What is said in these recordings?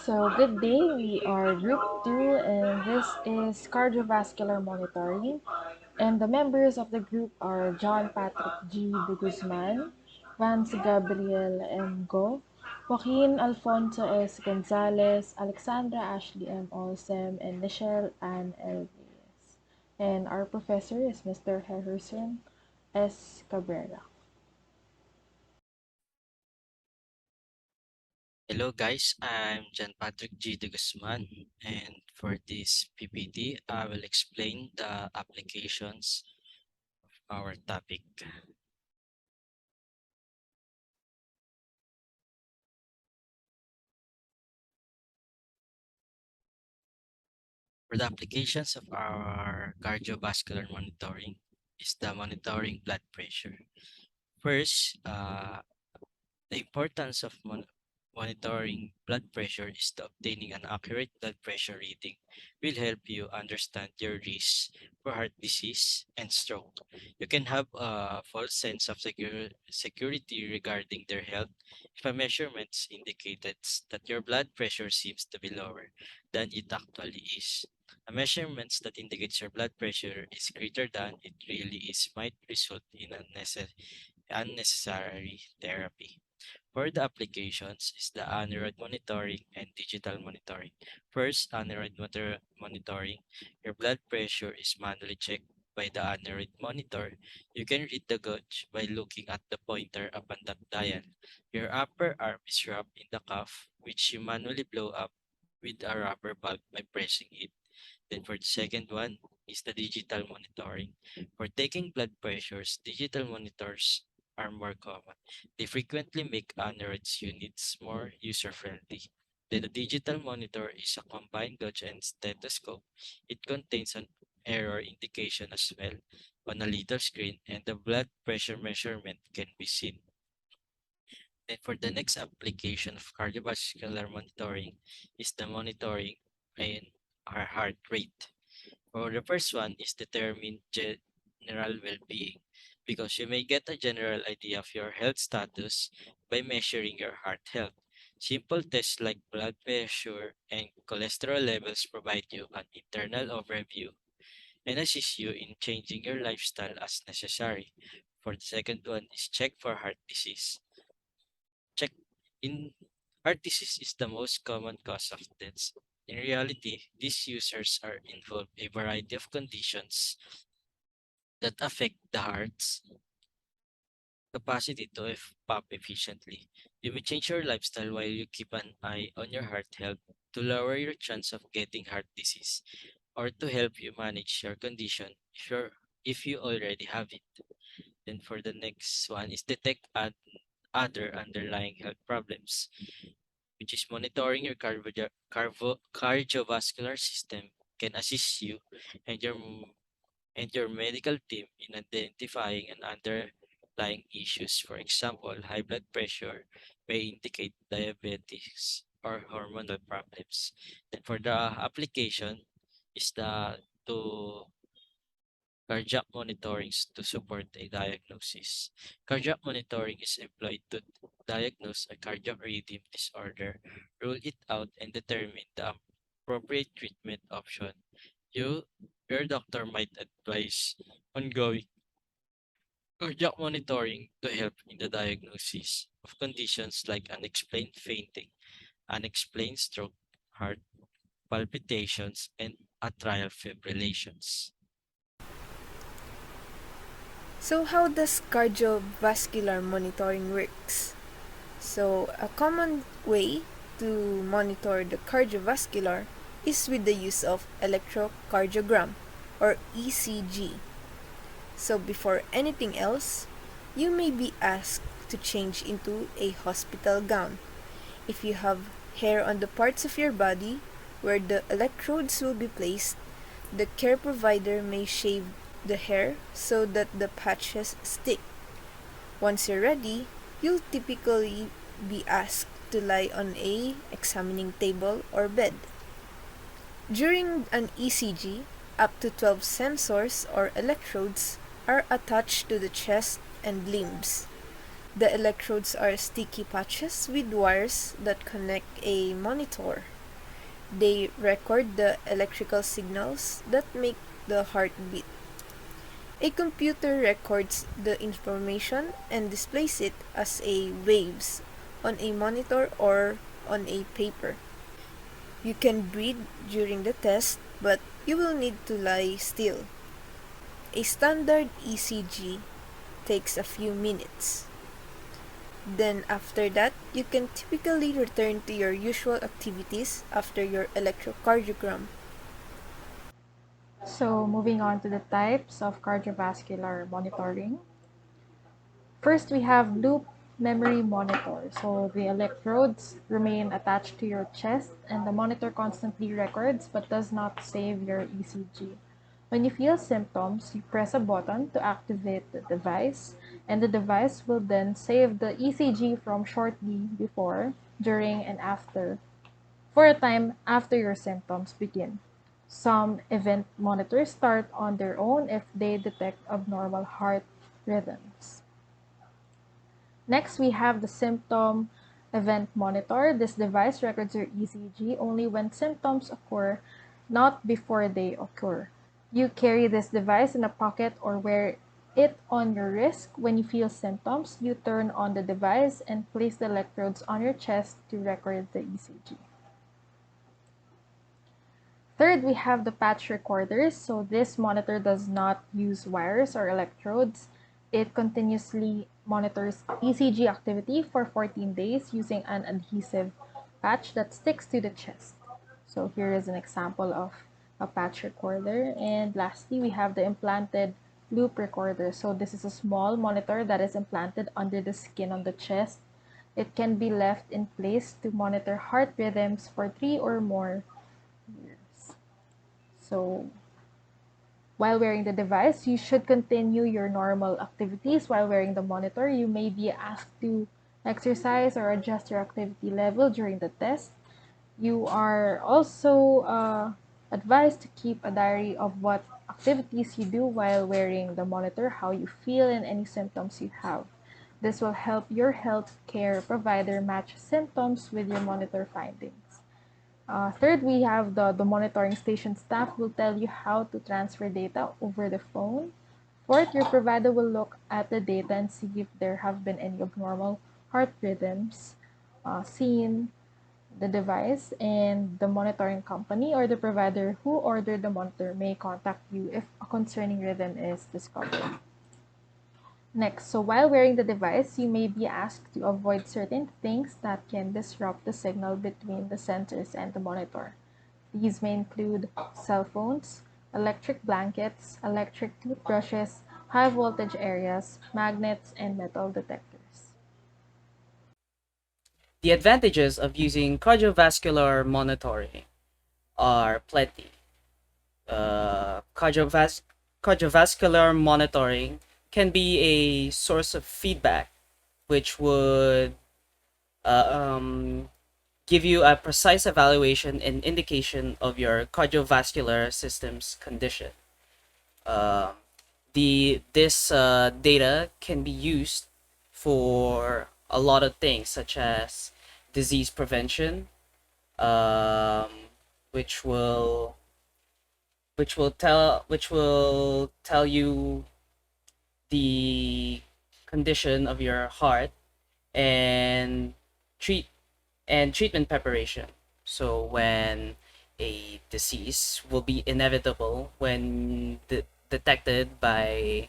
So, good day. We are Group 2, and this is Cardiovascular Monitoring. And the members of the group are John Patrick G. de Guzman, Vance Gabriel M. Go, Joaquin Alfonso S. Gonzalez, Alexandra Ashley M. Olsem, and Michelle Ann Elvis. And our professor is Mr. Heherson S. Cabrera. Hello guys, I'm John Patrick G. de Guzman, and for this PPT, I will explain the applications of our topic. For the applications of our cardiovascular monitoring is the monitoring blood pressure. First, the importance of monitoring blood pressure is to obtaining an accurate blood pressure reading will help you understand your risk for heart disease and stroke. You can have a false sense of security regarding their health if a measurement indicated that your blood pressure seems to be lower than it actually is. A measurement that indicates your blood pressure is greater than it really is might result in unnecessary therapy. For the applications is the Android monitoring and digital monitoring. First, monitoring. Your blood pressure is manually checked by the Android monitor. You can read the gauge by looking at the pointer upon the dial. Your upper arm is wrapped in the cuff, which you manually blow up with a rubber bulb by pressing it. Then for the second one is the digital monitoring. For taking blood pressures, digital monitors are more common. They frequently make Android's units more user-friendly. Then the digital monitor is a combined gauge and stethoscope. It contains an error indication as well on a little screen, and the blood pressure measurement can be seen. Then for the next application of cardiovascular monitoring is the monitoring and our heart rate. For the first one is determine general well-being because you may get a general idea of your health status by measuring your heart health. Simple tests like blood pressure and cholesterol levels provide you an internal overview and assist you in changing your lifestyle as necessary. For the second one is check for heart disease. Check in Heart disease is the most common cause of deaths. In reality, these users are involved in a variety of conditions that affect the heart's capacity to pump efficiently. You may change your lifestyle while you keep an eye on your heart health to lower your chance of getting heart disease or to help you manage your condition if you already have it. Then for the next one is detect other underlying health problems, which is monitoring your cardiovascular system can assist you and your medical team in identifying and underlying issues. For example, high blood pressure may indicate diabetes or hormonal problems. Then for the application is the to cardiac monitoring to support a diagnosis. Cardiac monitoring is employed to diagnose a cardiac rhythm disorder, rule it out, and determine the appropriate treatment option. You, your doctor might advise ongoing cardiac monitoring to help in the diagnosis of conditions like unexplained fainting, unexplained stroke, heart palpitations, and atrial fibrillations. So how does cardiovascular monitoring works? So a common way to monitor the cardiovascular is with the use of electrocardiogram or ECG. So before anything else, you may be asked to change into a hospital gown. If you have hair on the parts of your body where the electrodes will be placed, the care provider may shave the hair so that the patches stick. Once you're ready, you'll typically be asked to lie on a examining table or bed. During an ECG, up to 12 sensors or electrodes are attached to the chest and limbs. The electrodes are sticky patches with wires that connect a monitor They record the electrical signals that make the heart beat. A computer records the information and displays it as a waves on a monitor or on a paper. You can breathe during the test, but you will need to lie still. A standard ECG takes a few minutes. Then after that, you can typically return to your usual activities after your electrocardiogram. So moving on to the types of cardiovascular monitoring. First, we have loop memory monitor. So the electrodes remain attached to your chest and the monitor constantly records but does not save your ECG. When you feel symptoms, you press a button to activate the device, and the device will then save the ECG from shortly before, during, and after, for a time after your symptoms begin. Some event monitors start on their own if they detect abnormal heart rhythms. Next, we have the symptom event monitor. This device records your ECG only when symptoms occur, not before they occur. You carry this device in a pocket or wear it on your wrist. When you feel symptoms, you turn on the device and place the electrodes on your chest to record the ECG. Third, we have the patch recorders. So this monitor does not use wires or electrodes. It continuously monitors ECG activity for 14 days using an adhesive patch that sticks to the chest. So here is an example of a patch recorder. And lastly, we have the implanted loop recorder. So this is a small monitor that is implanted under the skin on the chest. It can be left in place to monitor heart rhythms for 3 or more years. So while wearing the device, you should continue your normal activities. While wearing the monitor, you may be asked to exercise or adjust your activity level during the test. You are also advised to keep a diary of what activities you do while wearing the monitor, how you feel, and any symptoms you have. This will help your health care provider match symptoms with your monitor findings. Third, we have the monitoring station staff will tell you how to transfer data over the phone. Fourth, your provider will look at the data and see if there have been any abnormal heart rhythms seen the device, and the monitoring company or the provider who ordered the monitor may contact you if a concerning rhythm is discovered. Next, so while wearing the device, you may be asked to avoid certain things that can disrupt the signal between the sensors and the monitor. These may include cell phones, electric blankets, electric toothbrushes, high voltage areas, magnets, and metal detectors. The advantages of using cardiovascular monitoring are plenty. Uh, cardiovas- Cardiovascular monitoring can be a source of feedback, which would uh, um, give you a precise evaluation and indication of your cardiovascular system's condition. Uh, this data can be used for a lot of things, such as disease prevention, um, which will which will tell you the condition of your heart and treat treatment preparation. So when a disease will be inevitable when detected by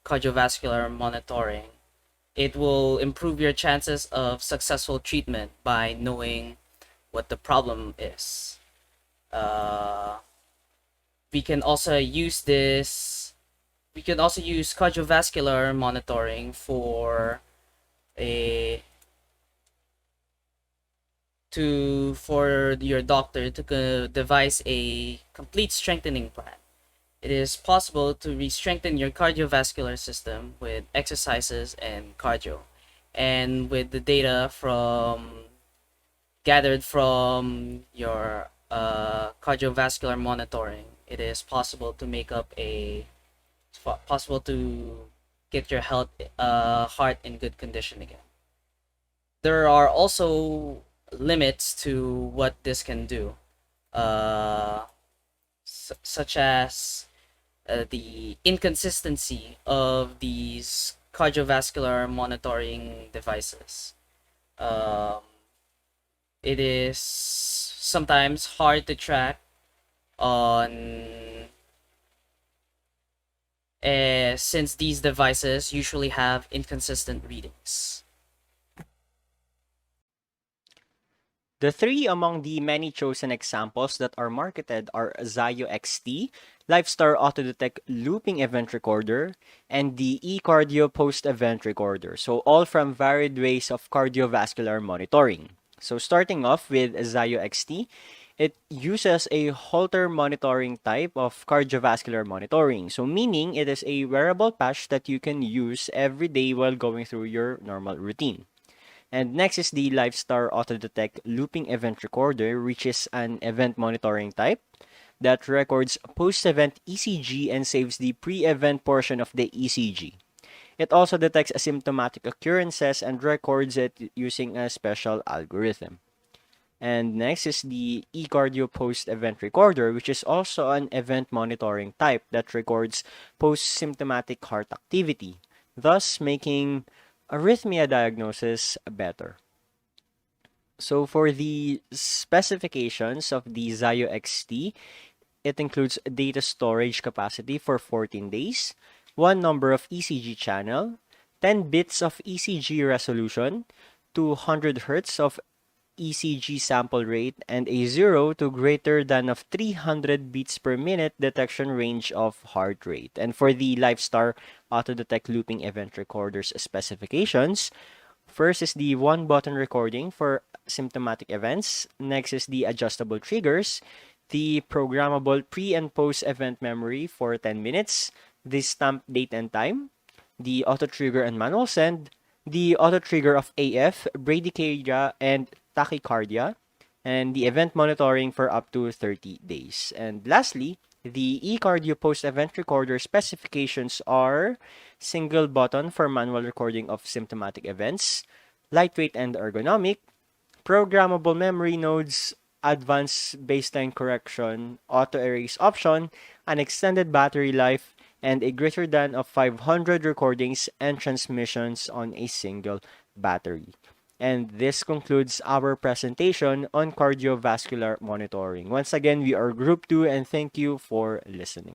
cardiovascular monitoring, it will improve your chances of successful treatment by knowing what the problem is. Uh, we can also use this. We can also use cardiovascular monitoring for a for your doctor to devise a complete strengthening plan. It is possible to re-strengthen your cardiovascular system with exercises and cardio, and with the data from gathered from your cardiovascular monitoring, it is possible to make up a possible to get your heart in good condition again. There are also limits to what this can do. such as the inconsistency of these cardiovascular monitoring devices. Um, it is sometimes hard to track on since these devices usually have inconsistent readings. The three among the many chosen examples that are marketed are Zayo XT, Lifestar Autodetect Looping Event Recorder, and the eCardio Post-Event Recorder. So all from varied ways of cardiovascular monitoring. So starting off with Zayo XT, it uses a Holter monitoring type of cardiovascular monitoring. So meaning it is a wearable patch that you can use every day while going through your normal routine. And next is the Lifestar Autodetect Looping Event Recorder, which is an event monitoring type that records post-event ECG and saves the pre-event portion of the ECG. It also detects asymptomatic occurrences and records it using a special algorithm. And next is the eCardio Post-Event Recorder, which is also an event monitoring type that records post-symptomatic heart activity, thus making arrhythmia diagnosis better. So for the specifications of the Zayo XT, it includes data storage capacity for 14 days, one number of ECG channel, 10 bits of ECG resolution, 200 Hz of ECG sample rate, and a 0 to greater than of 300 beats per minute detection range of heart rate. And for the Lifestar Autodetect Looping Event Recorders specifications, first is the one button recording for symptomatic events. Next is the adjustable triggers, the programmable pre and post event memory for 10 minutes, the stamp date and time, the auto trigger and manual send, the auto trigger of AF, bradycardia, and tachycardia, and the event monitoring for up to 30 days. And lastly, the eCardio post-event recorder specifications are single button for manual recording of symptomatic events, lightweight and ergonomic, programmable memory nodes, advanced baseline correction, auto erase option, an extended battery life, and a greater than of 500 recordings and transmissions on a single battery. And this concludes our presentation on cardiovascular monitoring. Once again, we are Group 2 and thank you for listening.